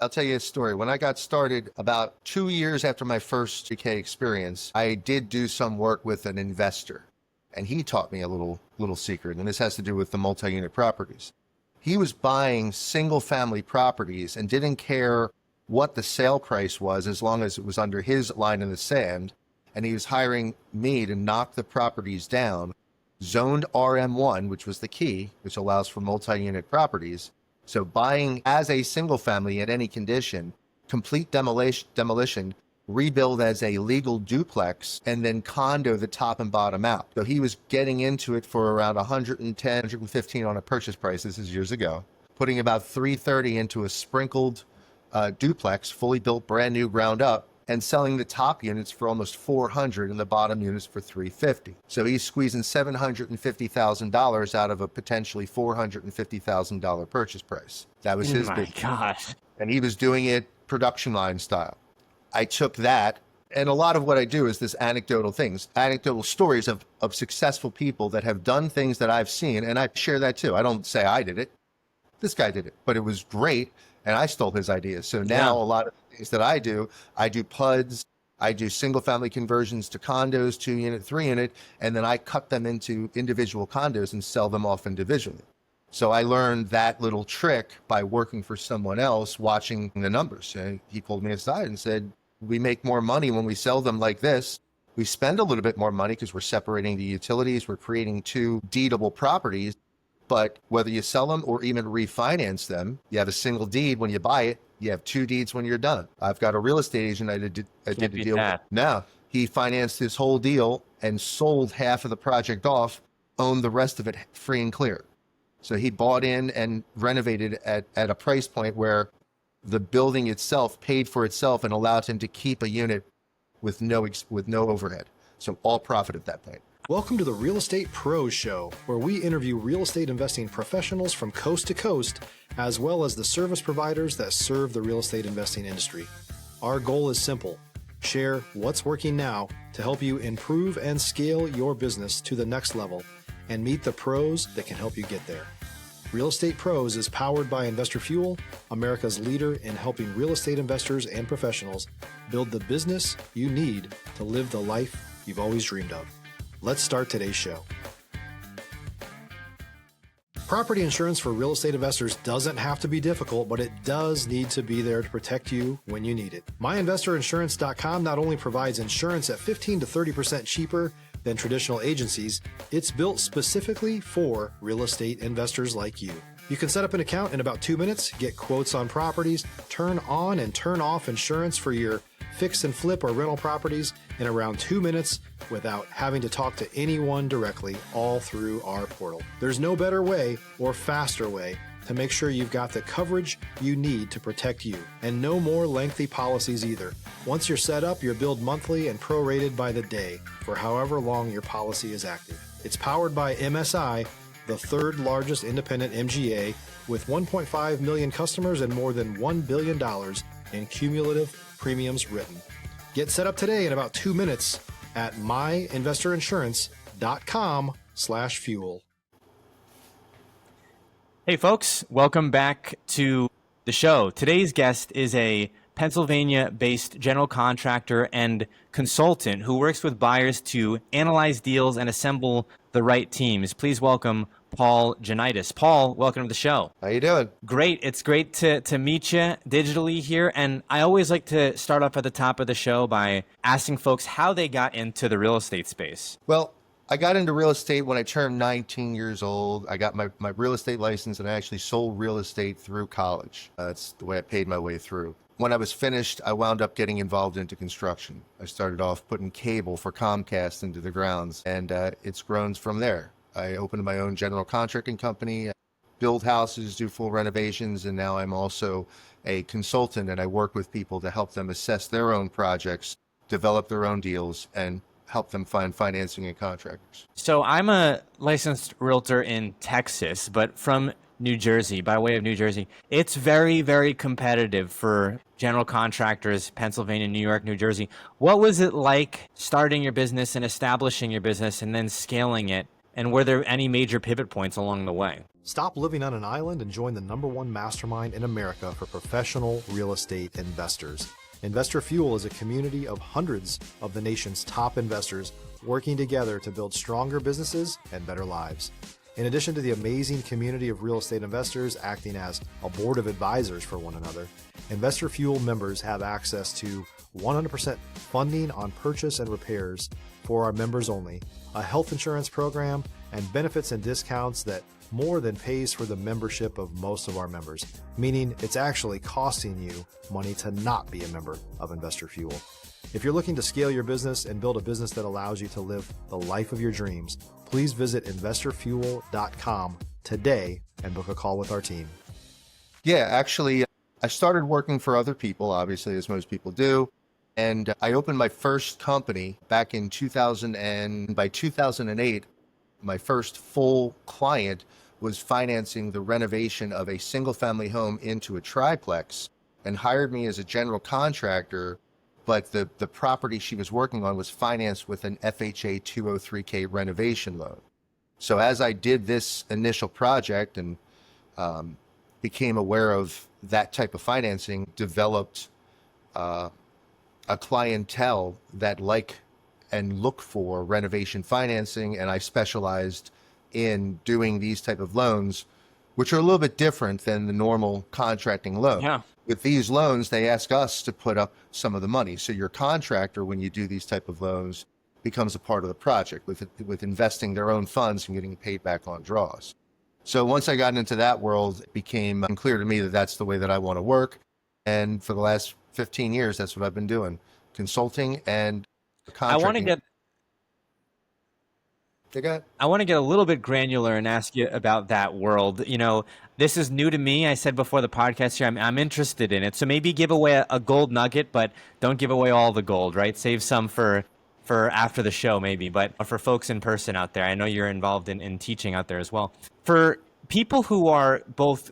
I'll tell you a story. When I got started about 2 years after my first GK experience, I did do some work with an investor, and he taught me a little secret, and this has to do with the multi-unit properties. He was buying single-family properties and didn't care what the sale price was as long as it was under his line in the sand, and he was hiring me to knock the properties down, zoned RM1, which was the key, which allows for multi-unit properties. So buying as a single family in any condition, complete demolition, rebuild as a legal duplex, and then condo the top and bottom out. So he was getting into it for around 110, 115 on a purchase price. This is years ago. Putting about 330 into a sprinkled duplex, fully built, brand new, ground up, and selling the top units for almost 400 and the bottom units for 350. So he's squeezing $750,000 out of a potentially $450,000 purchase price. That was his business. Oh my gosh. And he was doing it production line style. I took that, and a lot of what I do is this anecdotal stories of successful people that have done things that I've seen, and I share that too. I don't say I did it. This guy did it, but it was great, and I stole his ideas. So now a lot of things that I do PUDs, I do single family conversions to condos, 2-unit, 3-unit, and then I cut them into individual condos and sell them off individually. So I learned that little trick by working for someone else, watching the numbers. And he pulled me aside and said, we make more money when we sell them like this. We spend a little bit more money because we're separating the utilities. We're creating 2 deedable properties. But whether you sell them or even refinance them, you have a single deed when you buy it. You have 2 deeds when you're done. I've got a real estate agent I did a deal with. Now, he financed his whole deal and sold half of the project off, owned the rest of it free and clear. So he bought in and renovated at a price point where the building itself paid for itself and allowed him to keep a unit with no overhead. So all profit at that point. Welcome to the Real Estate Pros Show, where we interview real estate investing professionals from coast to coast, as well as the service providers that serve the real estate investing industry. Our goal is simple: share what's working now to help you improve and scale your business to the next level and meet the pros that can help you get there. Real Estate Pros is powered by Investor Fuel, America's leader in helping real estate investors and professionals build the business you need to live the life you've always dreamed of. Let's start today's show. Property insurance for real estate investors doesn't have to be difficult, but it does need to be there to protect you when you need it. MyInvestorInsurance.com not only provides insurance at 15 to 30% cheaper than traditional agencies, it's built specifically for real estate investors like you. You can set up an account in about 2 minutes, get quotes on properties, turn on and turn off insurance for your fix and flip or rental properties in around 2 minutes without having to talk to anyone directly, all through our portal. There's no better way or faster way to make sure you've got the coverage you need to protect you, and no more lengthy policies either. Once you're set up, you're billed monthly and prorated by the day for however long your policy is active. It's powered by MSI, the 3rd largest independent MGA, with 1.5 million customers and more than $1 billion in cumulative premiums written. Get set up today in about 2 minutes at myinvestorinsurance.com/fuel. Hey folks, welcome back to the show. Today's guest is a Pennsylvania-based general contractor and consultant who works with buyers to analyze deals and assemble the right teams. Please welcome Paul Janitis. Paul, welcome to the show. How you doing? Great. It's great to meet you digitally here. And I always like to start off at the top of the show by asking folks how they got into the real estate space. Well, I got into real estate when I turned 19 years old. I got my real estate license, and I actually sold real estate through college. That's the way I paid my way through. When I was finished, I wound up getting involved into construction. I started off putting cable for Comcast into the grounds, and it's grown from there. I opened my own general contracting company, build houses, do full renovations, and now I'm also a consultant, and I work with people to help them assess their own projects, develop their own deals, and help them find financing and contractors. So I'm a licensed realtor in Texas, but from New Jersey, by way of New Jersey. It's very, very competitive for general contractors, Pennsylvania, New York, New Jersey. What was it like starting your business and establishing your business and then scaling it? And were there any major pivot points along the way? Stop living on an island and join the #1 mastermind in America for professional real estate investors. Investor Fuel is a community of hundreds of the nation's top investors working together to build stronger businesses and better lives. In addition to the amazing community of real estate investors acting as a board of advisors for one another, Investor Fuel members have access to 100% funding on purchase and repairs for our members only, a health insurance program, and benefits and discounts that more than pays for the membership of most of our members, meaning it's actually costing you money to not be a member of Investor Fuel. If you're looking to scale your business and build a business that allows you to live the life of your dreams, please visit investorfuel.com today and book a call with our team. Yeah, actually, I started working for other people, obviously, as most people do. And I opened my first company back in 2000, and by 2008, my first full client was financing the renovation of a single family home into a triplex and hired me as a general contractor. But the property she was working on was financed with an FHA 203K renovation loan. So as I did this initial project and became aware of that type of financing, developed a clientele that like and look for renovation financing, and I specialized in doing these type of loans, which are a little bit different than the normal contracting loan. Yeah. With these loans, they ask us to put up some of the money. So your contractor, when you do these type of loans, becomes a part of the project with investing their own funds and getting paid back on draws. So once I got into that world, it became clear to me that that's the way that I want to work. And for the last 15 years, that's what I've been doing, consulting and contracting. I want to get a little bit granular and ask you about that world. You know, this is new to me. I said before the podcast here, I'm interested in it. So maybe give away a gold nugget, but don't give away all the gold, right? Save some for after the show maybe, but for folks in person out there. I know you're involved in teaching out there as well. For people who are both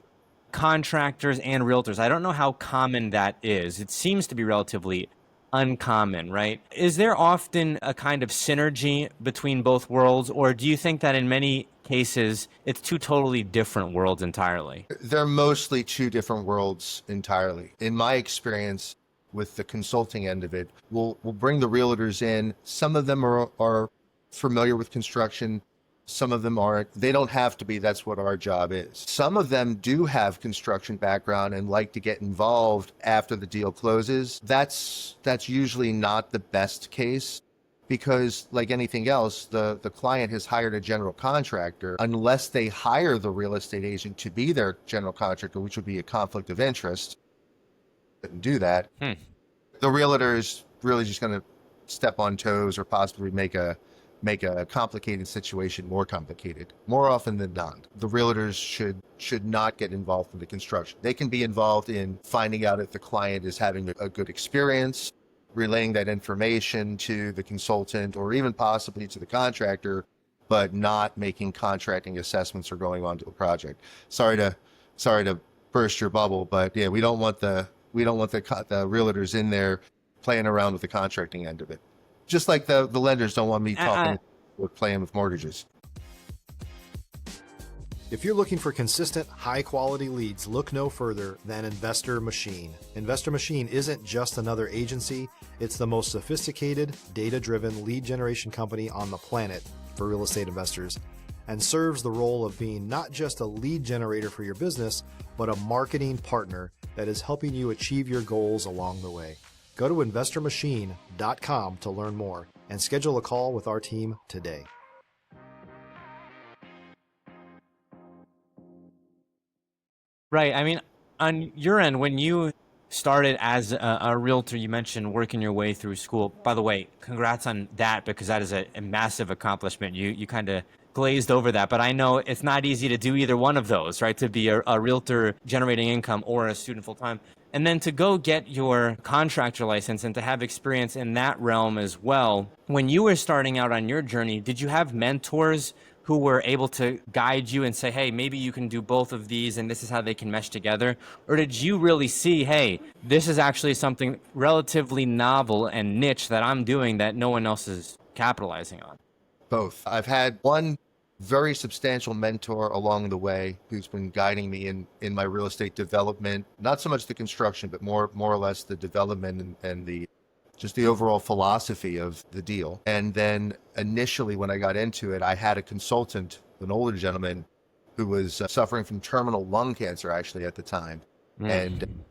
contractors and realtors, I don't know how common that is. It seems to be relatively uncommon, right? Is there often a kind of synergy between both worlds, or do you think that in many cases it's two totally different worlds entirely? They're mostly two different worlds entirely. In my experience with the consulting end of it, we'll bring the realtors in. Some of them are familiar with construction. Some of them aren't. They don't have to be. That's what our job is. Some of them do have construction background and like to get involved after the deal closes. That's usually not the best case, because like anything else, the client has hired a general contractor. Unless they hire the real estate agent to be their general contractor, which would be a conflict of interest, couldn't do that. The realtor is really just going to step on toes or possibly make a complicated situation more complicated. More often than not, the realtors should not get involved in the construction. They can be involved in finding out if the client is having a good experience, relaying that information to the consultant or even possibly to the contractor, but not making contracting assessments or going on to the project. Sorry to burst your bubble, but yeah, we don't want the realtors in there playing around with the contracting end of it. Just like the lenders don't want me talking or playing with mortgages. If you're looking for consistent, high-quality leads, look no further than Investor Machine. Investor Machine isn't just another agency. It's the most sophisticated, data-driven lead generation company on the planet for real estate investors, and serves the role of being not just a lead generator for your business, but a marketing partner that is helping you achieve your goals along the way. Go to investormachine.com to learn more and schedule a call with our team today. Right. I mean, on your end, when you started as a realtor, you mentioned working your way through school. By the way, congrats on that, because that is a massive accomplishment. You kind of glazed over that, but I know it's not easy to do either one of those, right? To be a realtor generating income or a student full time. And then to go get your contractor license and to have experience in that realm as well. When you were starting out on your journey, did you have mentors who were able to guide you and say, hey, maybe you can do both of these and this is how they can mesh together? Or did you really see, hey, this is actually something relatively novel and niche that I'm doing that no one else is capitalizing on? Both. I've had one very substantial mentor along the way who's been guiding me in my real estate development, not so much the construction, but more or less the development and the just the overall philosophy of the deal. And then initially when I got into it, I had a consultant, an older gentleman who was suffering from terminal lung cancer actually at the time. And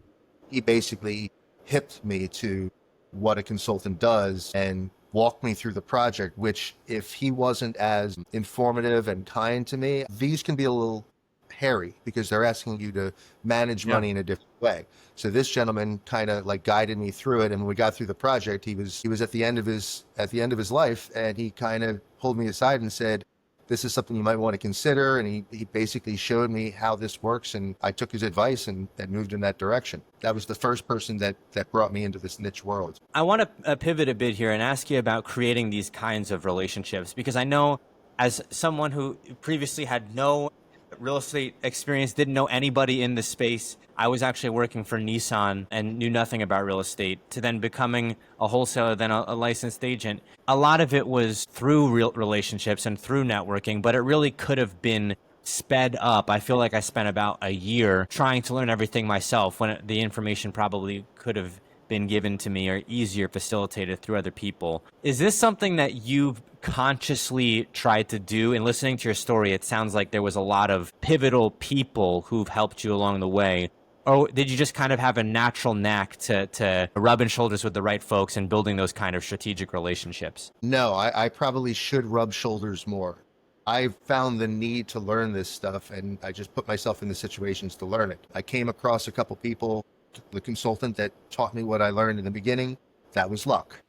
he basically hipped me to what a consultant does and walked me through the project, which if he wasn't as informative and kind to me, these can be a little hairy because they're asking you to manage money in a different way. So this gentleman kind of like guided me through it. And when we got through the project, he was at the end of his life, and he kind of pulled me aside and said, this is something you might want to consider. And he basically showed me how this works. And I took his advice and moved in that direction. That was the first person that brought me into this niche world. I want to pivot a bit here and ask you about creating these kinds of relationships, because I know as someone who previously had no real estate experience, didn't know anybody in the space. I was actually working for Nissan and knew nothing about real estate, to then becoming a wholesaler, then a licensed agent. A lot of it was through real relationships and through networking, but it really could have been sped up. I feel like I spent about a year trying to learn everything myself when the information probably could have been given to me or easier facilitated through other people. Is this something that you've consciously tried to do? In listening to your story, it sounds like there was a lot of pivotal people who've helped you along the way. Or did you just kind of have a natural knack to rubbing shoulders with the right folks and building those kind of strategic relationships? No, I probably should rub shoulders more. I found the need to learn this stuff, and I just put myself in the situations to learn it. I came across a couple people, the consultant that taught me what I learned in the beginning. That was luck.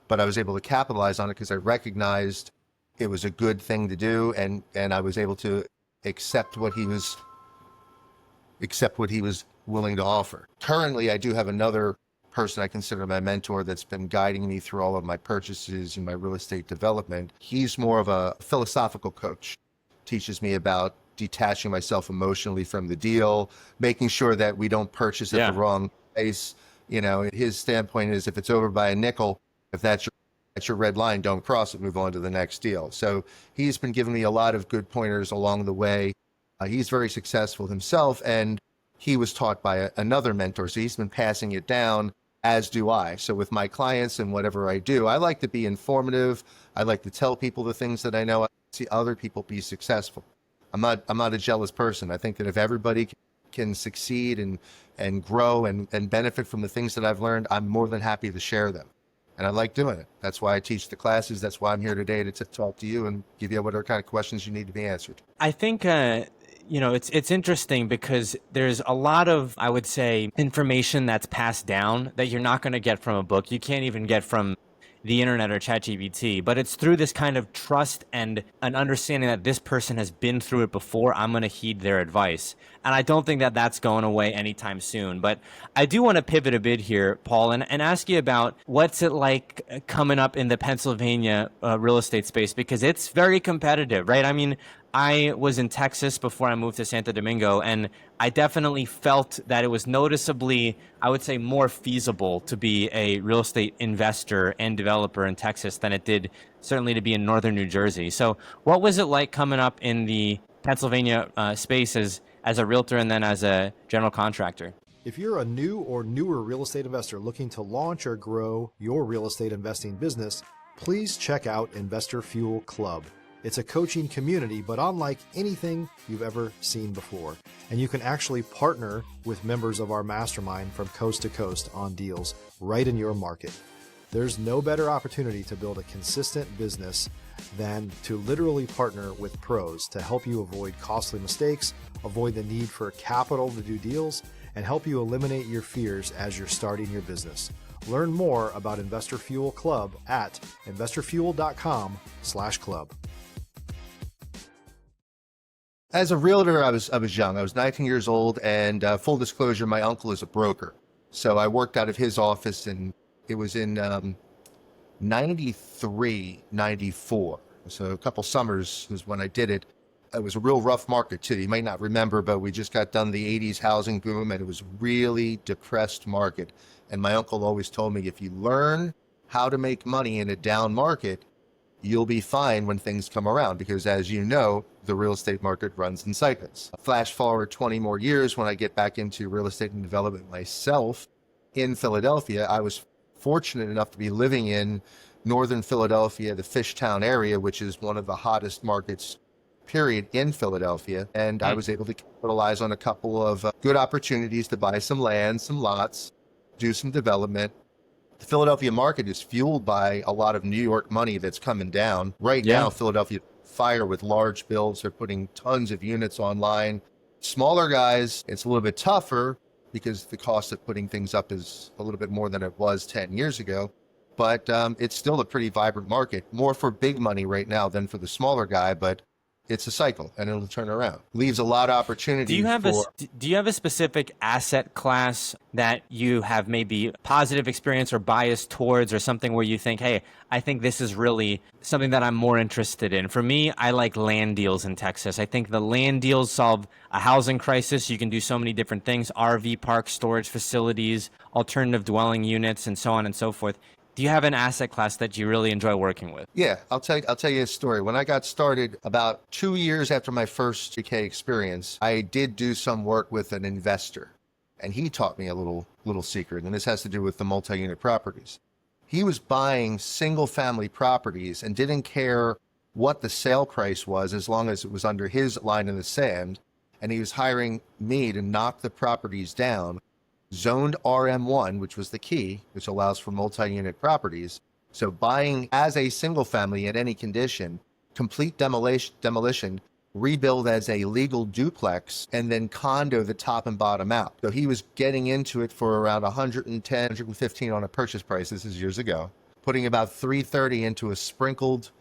But I was able to capitalize on it because I recognized it was a good thing to do, and I was able to accept what he was willing to offer. Currently, I do have another person I consider my mentor that's been guiding me through all of my purchases and my real estate development. He's more of a philosophical coach, teaches me about detaching myself emotionally from the deal, making sure that we don't purchase at the wrong place. You know, his standpoint is if it's over by a nickel, if that's your red line, don't cross it, move on to the next deal. So he's been giving me a lot of good pointers along the way. He's very successful himself, and he was taught by another mentor. So he's been passing it down, as do I. So with my clients and whatever I do, I like to be informative. I like to tell people the things that I know. I see other people be successful. I'm not a jealous person. I think that if everybody can succeed and grow and benefit from the things that I've learned, I'm more than happy to share them. And I like doing it. That's why I teach the classes. That's why I'm here today to talk to you and give you whatever kind of questions you need to be answered. I think, it's interesting because there's a lot of, I would say, information that's passed down that you're not going to get from a book. You can't even get from the internet or ChatGPT, but it's through this kind of trust and an understanding that this person has been through it before. I'm going to heed their advice. And I don't think that that's going away anytime soon. But I do want to pivot a bit here, Paul, and ask you about what's it like coming up in the Pennsylvania real estate space, because it's very competitive, right? I mean, I was in Texas before I moved to Santo Domingo, and I definitely felt that it was noticeably, I would say, more feasible to be a real estate investor and developer in Texas than it did certainly to be in northern New Jersey. So what was it like coming up in the Pennsylvania space as a realtor and then as a general contractor? If you're a new or newer real estate investor looking to launch or grow your real estate investing business, please check out Investor Fuel Club. It's a coaching community, but unlike anything you've ever seen before. And you can actually partner with members of our mastermind from coast to coast on deals right in your market. There's no better opportunity to build a consistent business than to literally partner with pros to help you avoid costly mistakes, avoid the need for capital to do deals, and help you eliminate your fears as you're starting your business. Learn more about Investor Fuel Club at investorfuel.com/club. As a realtor, I was young. I was 19 years old, and full disclosure, my uncle is a broker. So I worked out of his office, and it was in 93, 94. So a couple summers was when I did it. It was a real rough market too. You might not remember, but we just got done the 80s housing boom, and it was really depressed market. And my uncle always told me, if you learn how to make money in a down market, you'll be fine when things come around because, as you know, the real estate market runs in cycles. Flash forward 20 more years when I get back into real estate and development myself in Philadelphia. I was fortunate enough to be living in northern Philadelphia, the Fishtown area, which is one of the hottest markets, period, in Philadelphia. And I was able to capitalize on a couple of good opportunities to buy some land, some lots, do some development. The Philadelphia market is fueled by a lot of New York money that's coming down. Right now, Philadelphia fire with large builds. They're putting tons of units online. Smaller guys, it's a little bit tougher because the cost of putting things up is a little bit more than it was 10 years ago. But it's still a pretty vibrant market, more for big money right now than for the smaller guy. But it's a cycle and it'll turn around. Leaves a lot of opportunity. Do you have a specific asset class that you have maybe positive experience or bias towards, or something where you think, hey, I think this is really something that I'm more interested in? For me, I like land deals in Texas. I think the land deals solve a housing crisis. You can do so many different things: RV parks, storage facilities, alternative dwelling units, and so on and so forth. Do you have an asset class that you really enjoy working with? Yeah, I'll tell you a story. When I got started about 2 years after my first UK experience, I did do some work with an investor, and he taught me a little secret, and this has to do with the multi-unit properties. He was buying single-family properties and didn't care what the sale price was as long as it was under his line in the sand, and he was hiring me to knock the properties down, zoned RM1, which was the key, which allows for multi-unit properties. So buying as a single family in any condition, complete demolition, rebuild as a legal duplex, and then condo the top and bottom out. So he was getting into it for around 110, 115 on a purchase price. This is years ago. Putting about 330 into a sprinkled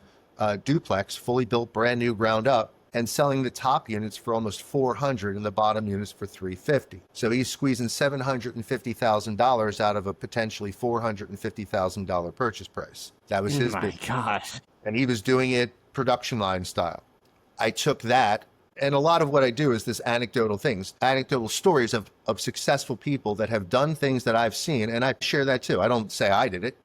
duplex, fully built, brand new, ground up, and selling the top units for almost 400 and the bottom units for 350. So he's squeezing $750,000 out of a potentially $450,000 purchase price. That was his big. Gosh. And he was doing it production line style. I took that, and a lot of what I do is this anecdotal stories of successful people that have done things that I've seen, and I share that too. I don't say I did it.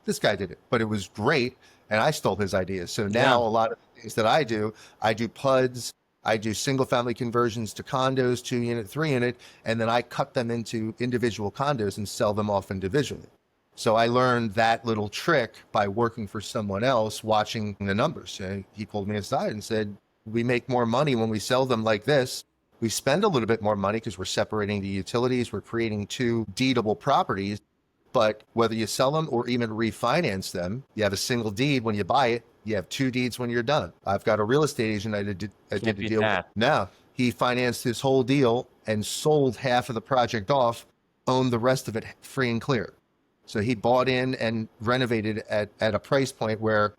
This guy did it, but it was great, and I stole his ideas. So now a lot of things that I do PUDs, I do single family conversions to condos, 2-unit, 3-unit, and then I cut them into individual condos and sell them off individually. So I learned that little trick by working for someone else, watching the numbers. And he pulled me aside and said, we make more money when we sell them like this. We spend a little bit more money because we're separating the utilities, we're creating 2 deedable properties. But whether you sell them or even refinance them, you have a single deed when you buy it. You have 2 deeds when you're done. I've got a real estate agent I did a deal with. Now, he financed his whole deal and sold half of the project off, owned the rest of it free and clear. So he bought in and renovated at a price point where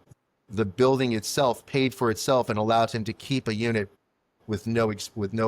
the building itself paid for itself and allowed him to keep a unit with no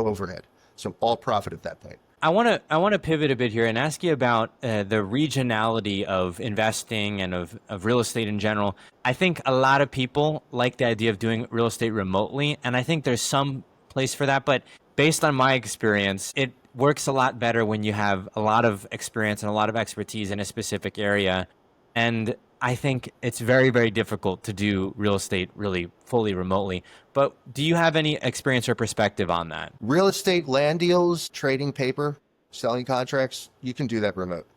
overhead. So all profit at that point. I want to pivot a bit here and ask you about the regionality of investing and of real estate in general. I think a lot of people like the idea of doing real estate remotely, and I think there's some place for that. But based on my experience, it works a lot better when you have a lot of experience and a lot of expertise in a specific area. And I think it's very, very difficult to do real estate really fully remotely. But do you have any experience or perspective on that? Real estate, land deals, trading paper, selling contracts, you can do that remote.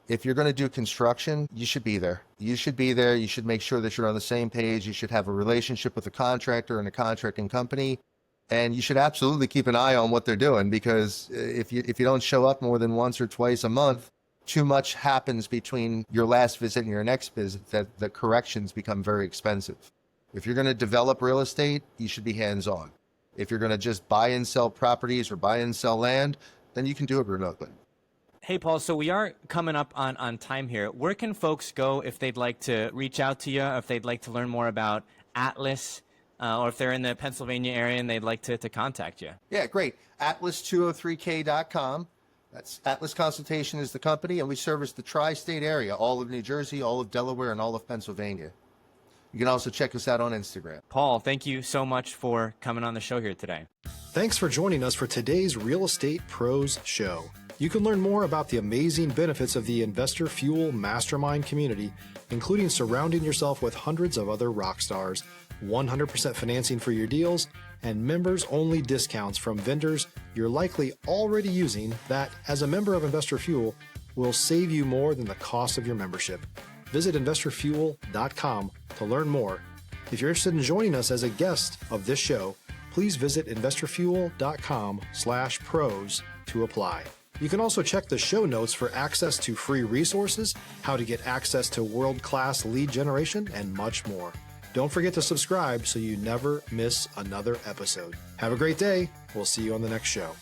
If you're going to do construction, you should be there. You should be there. You should make sure that you're on the same page. You should have a relationship with a contractor and a contracting company. And you should absolutely keep an eye on what they're doing, because if you don't show up more than once or twice a month, too much happens between your last visit and your next visit that the corrections become very expensive. If you're going to develop real estate, you should be hands-on. If you're going to just buy and sell properties or buy and sell land, then you can do it remotely. Hey, Paul, so we are coming up on time here. Where can folks go if they'd like to reach out to you, if they'd like to learn more about Atlas, or if they're in the Pennsylvania area and they'd like to contact you? Yeah, great. Atlas203k.com. That's Atlas Consultation is the company, and we service the tri-state area, all of New Jersey, all of Delaware, and all of Pennsylvania. You can also check us out on Instagram. Paul, thank you so much for coming on the show here today. Thanks for joining us for today's Real Estate Pros Show. You can learn more about the amazing benefits of the Investor Fuel Mastermind community, including surrounding yourself with hundreds of other rock stars, 100% financing for your deals, and members-only discounts from vendors you're likely already using that, as a member of Investor Fuel, will save you more than the cost of your membership. Visit investorfuel.com to learn more. If you're interested in joining us as a guest of this show, please visit investorfuel.com/pros to apply. You can also check the show notes for access to free resources, how to get access to world-class lead generation, and much more. Don't forget to subscribe so you never miss another episode. Have a great day. We'll see you on the next show.